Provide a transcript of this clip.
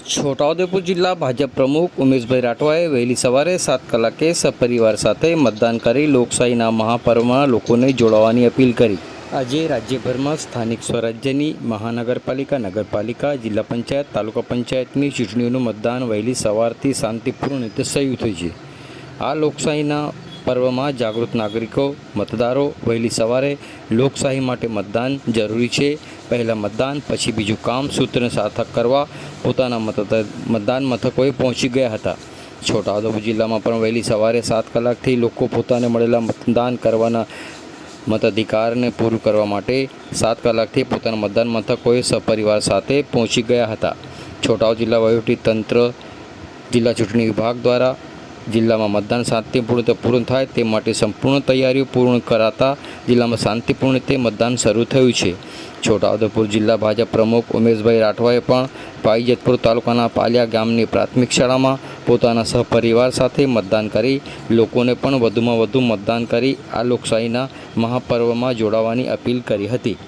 છોટાઉદેપુર જિલ્લા ભાજપ પ્રમુખ ઉમેશભાઈ રાઠવાએ વહેલી સવારે 7 કલાકે સપરિવાર સાથે મતદાન કરી લોકશાહીના મહાપર્વમાં લોકોને જોડાવાની અપીલ કરી। આજે રાજ્યભરમાં સ્થાનિક સ્વરાજ્યની મહાનગરપાલિકા, નગરપાલિકા, જિલ્લા પંચાયત, તાલુકા પંચાયતની ચૂંટણીઓનું મતદાન વહેલી સવારથી શાંતિપૂર્ણ રીતે શરૂ થયું છે। આ લોકશાહીના પર્વમાં જાગૃત નાગરિકો, મતદારો વહેલી સવારે લોકશાહી માટે મતદાન જરૂરી છે, પહેલાં મતદાન પછી બીજું કામ સૂત્રને સાર્થક કરવા પોતાના મતદાન મથકોએ પહોંચી ગયા હતા। છોટાઉદેપુર જિલ્લામાં પણ વહેલી સવારે 7 કલાકથી લોકો પોતાને મળેલા મતદાન કરવાના મતાધિકારને પૂરું કરવા માટે 7 કલાકથી પોતાના મતદાન મથકોએ સપરિવાર સાથે પહોંચી ગયા હતા। છોટાઉદેપુર જિલ્લા વહીવટીતંત્ર, જિલ્લા ચૂંટણી વિભાગ દ્વારા જિલ્લામાં મતદાન શાંતિપૂર્ણ રીતે પૂર્ણ થાય તે માટે સંપૂર્ણ તૈયારીઓ પૂર્ણ કરાતા જિલ્લામાં શાંતિપૂર્ણ રીતે મતદાન શરૂ થયું છે। છોટાઉદેપુર જિલ્લા ભાજપ પ્રમુખ ઉમેશભાઈ રાઠવાએ પણ પાવીજેતપુર તાલુકાના પાલિયા ગામની પ્રાથમિક શાળામાં પોતાના સહપરિવાર સાથે મતદાન કરી લોકોને પણ વધુમાં વધુ મતદાન કરી આ લોકશાહીના મહાપર્વમાં જોડાવાની અપીલ કરી હતી।